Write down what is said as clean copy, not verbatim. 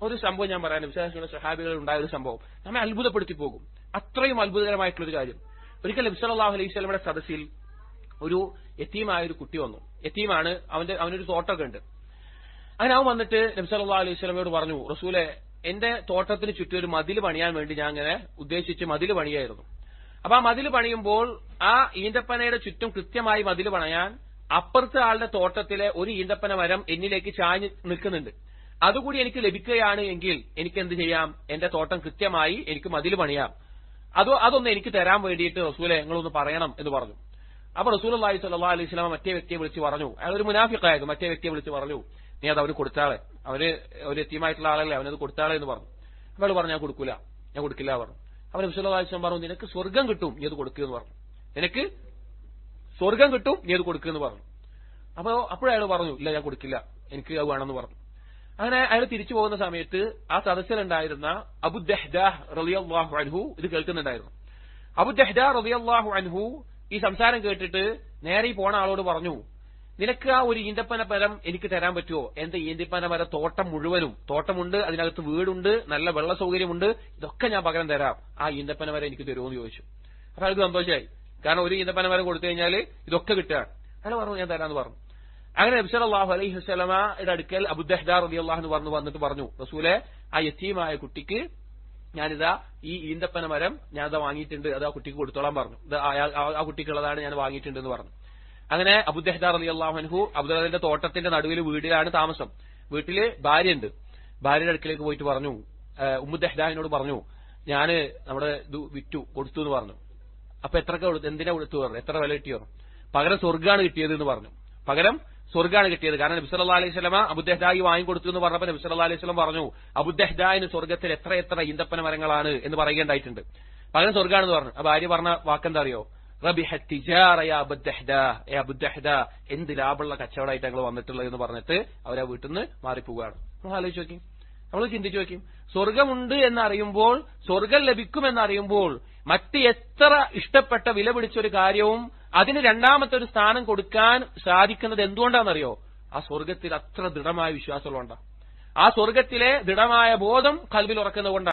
ഒരു സംഭവം ഞാൻ പറയാൻ വിശ്വാസികളുടെ സഹാബികൾ ഉണ്ടായ ഒരു സംഭവം നമ്മെ അത്ഭുതപ്പെടുത്തി പോകും. അത്രയും അത്ഭുതകരമായിട്ടുള്ളൊരു കാര്യം. ഒരിക്കൽ നബി സല്ലല്ലാഹു അലൈഹി വസല്ലമയുടെ സദസ്സിൽ ഒരു യതീമായ ഒരു കുട്ടി വന്നു. യതീമാണ്, അവനൊരു തോട്ടമൊക്കെ ഉണ്ട്. അങ്ങനെ അവൻ വന്നിട്ട് നബി സല്ലല്ലാഹു അലൈഹി വസല്ലമയോട് പറഞ്ഞു, റസൂലെ, എന്റെ തോട്ടത്തിന് ചുറ്റും ഒരു മതിൽ പണിയാൻ വേണ്ടി ഞാൻ അങ്ങനെ ഉദ്ദേശിച്ച് മതിൽ പണിയായിരുന്നു. അപ്പൊ ആ മതിൽ പണിയുമ്പോൾ ആ ഈന്തപ്പനയുടെ ചുറ്റും കൃത്യമായി മതിൽ പണിയാൻ അപ്പുറത്തെ ആളുടെ തോട്ടത്തിലെ ഒരു ഈന്തപ്പന മരം എന്നിലേക്ക് ചാഞ്ഞ് നിൽക്കുന്നുണ്ട്. അതുകൂടി എനിക്ക് ലഭിക്കുകയാണ് എങ്കിൽ എനിക്ക് എന്ത് ചെയ്യാം? എന്റെ തോട്ടം കൃത്യമായി എനിക്ക് മതിൽ പണിയാം. അതൊന്ന് എനിക്ക് തരാൻ വേണ്ടിയിട്ട് റസൂലെ നിങ്ങളൊന്ന് പറയണം എന്ന് പറഞ്ഞു. അപ്പൊ റസൂലുള്ളാഹി സ്വല്ലല്ലാഹു അലൈഹി വസല്ലം മറ്റേ വ്യക്തിയെ വിളിച്ച് പറഞ്ഞു, അയാൾ ഒരു മുനാഫിഖായിരുന്നു, മറ്റേ വ്യക്തിയെ വിളിച്ച് പറഞ്ഞു, നീ അത് അവന് കൊടുത്താളെ, അവന് ഒരു യതീമായിട്ടുള്ള ആളല്ലേ, അവനത് കൊടുത്താളെ എന്ന് പറഞ്ഞു. അയാൾ പറഞ്ഞു, ഞാൻ കൊടുക്കില്ല പറഞ്ഞു. അവൻ നബി സല്ലല്ലാഹു അലൈഹി വസല്ലം പറഞ്ഞു, നിനക്ക് സ്വർഗ്ഗം കിട്ടും, നീ അത് കൊടുക്കുമെന്ന് പറഞ്ഞു. നിനക്ക് സ്വർഗ്ഗം കിട്ടും, നീ അത് കൊടുക്കുമെന്ന് പറഞ്ഞു. അപ്പോഴയാൾ പറഞ്ഞു, ഇല്ല, ഞാൻ കൊടുക്കില്ല, എനിക്ക് അത് വേണമെന്ന് പറഞ്ഞു. അങ്ങനെ അയാൾ തിരിച്ചു പോകുന്ന സമയത്ത് ആ സദസ്സിലുണ്ടായിരുന്ന അബൂ ദഹ്ദാഹ് റളിയല്ലാഹു അൻഹു ഇത് കേൾക്കുന്നുണ്ടായിരുന്നു. അബൂ ദഹ്ദാഹ് റളിയല്ലാഹു അൻഹു ഈ സംസാരം കേട്ടിട്ട് നേരെ പോണ ആളോട് പറഞ്ഞു, നിനക്ക് ആ ഒരു ഈന്തപ്പന മരം എനിക്ക് തരാൻ പറ്റുമോ? എന്റെ ഈന്തപ്പന മര തോട്ടം മുഴുവനും, തോട്ടമുണ്ട്, അതിനകത്ത് വീടുണ്ട്, നല്ല വെള്ള സൗകര്യമുണ്ട്, ഇതൊക്കെ ഞാൻ പകരം തരാം, ആ ഈന്തപ്പന മരം എനിക്ക് തരുമോ എന്ന് ചോദിച്ചു. അപ്പൊ അയാൾക്ക് സന്തോഷമായി, കാരണം ഒരു ഈന്തപ്പന മരം കൊടുത്തു കഴിഞ്ഞാൽ ഇതൊക്കെ കിട്ടുകയാണ്. അയാൾ പറഞ്ഞു, ഞാൻ തരാമെന്ന് പറഞ്ഞു. അങ്ങനെ നബി സല്ലല്ലാഹു അലൈഹി വസല്ലമയുടെ അടുക്കൽ അബൂ ദഹ്ദാഹ് റളിയല്ലാഹു അൻഹു വന്നിട്ട് പറഞ്ഞു, റസൂലെ, ആ യതീമായ കുട്ടിക്ക് ഞാനിതാ ഈ ഈന്തപ്പന മരം ഞാനിതാ വാങ്ങിയിട്ടുണ്ട്, അത് ആ കുട്ടിക്ക് കൊടുത്തോളാൻ പറഞ്ഞു. ആ കുട്ടിക്കുള്ളതാണ്, ഞാൻ വാങ്ങിയിട്ടുണ്ട് എന്ന് പറഞ്ഞു. അങ്ങനെ അബൂ ദഹ്ദാഹ് റളിയല്ലാഹു അൻഹു അബ്ദുള്ളാഹിന്റെ തോട്ടത്തിന്റെ നടുവിൽ വീട്ടിലാണ് താമസം. വീട്ടില് ഭാര്യയുണ്ട്. ഭാര്യയുടെ അടുക്കലേക്ക് പോയിട്ട് പറഞ്ഞു, ഉമ്മു ദഹ്ദാഹിനോട് പറഞ്ഞു, ഞാന് നമ്മുടെ ഇത് കൊടുത്തു എന്ന് പറഞ്ഞു. അപ്പൊ എന്തിനാ കൊടുത്തു പറഞ്ഞു, എത്ര വില കിട്ടിയോ? പകരം സ്വർഗ്ഗാണ് കിട്ടിയത് എന്ന് പറഞ്ഞു. പകരം സ്വർഗ്ഗാണ് കിട്ടിയത്. കാരണം നബി സല്ലല്ലാഹു അലൈഹി വസല്ലമ അബൂ ദഹ്ദാഹി വാങ്ങിക്കൊടുത്തു എന്ന് പറഞ്ഞപ്പോൾ നബി സല്ലല്ലാഹു അലൈഹി വസല്ലം പറഞ്ഞു, അബൂ ദഹ്ദാഹിന് സ്വർഗ്ഗത്തിൽ എത്ര ഈന്തപ്പന മരങ്ങളാണ് എന്ന് പറയുകയുണ്ടായിട്ടുണ്ട്. പകരം സ്വർഗ്ഗാണെന്ന് പറഞ്ഞു. ആ ഭാര്യ പറഞ്ഞ വാക്കെന്താ അറിയോ? റബിഹത് തിജാറ യാ അബൂ ദഹ്ദാഹ്, അബൂ ദഹ്ദാഹ്, എന്ത് ലാഭമുള്ള കച്ചവടമായിട്ട് ഞങ്ങൾ വന്നിട്ടുള്ളത് എന്ന് പറഞ്ഞിട്ട് അവരാ വീട്ടിൽ നിന്ന് മാറിപ്പോവുകയാണ്. നമ്മൾ ആലോചിച്ച് നോക്കി, നമ്മൾ ചിന്തിച്ചു നോക്കി, സ്വർഗമുണ്ട് എന്നറിയുമ്പോൾ, സ്വർഗം ലഭിക്കുമെന്നറിയുമ്പോൾ മറ്റ് എത്ര ഇഷ്ടപ്പെട്ട വില പിടിച്ചൊരു കാര്യവും അതിന് രണ്ടാമത്തെ ഒരു സ്ഥാനം കൊടുക്കാൻ സാധിക്കുന്നത് എന്തുകൊണ്ടാണെന്നറിയോ? ആ സ്വർഗത്തിൽ അത്ര ദൃഢമായ വിശ്വാസമുള്ളതുകൊണ്ടാണ്. ആ സ്വർഗത്തിലെ ദൃഢമായ ബോധം ഖൽബിൽ ഉറക്കുന്നതുകൊണ്ടാണ്.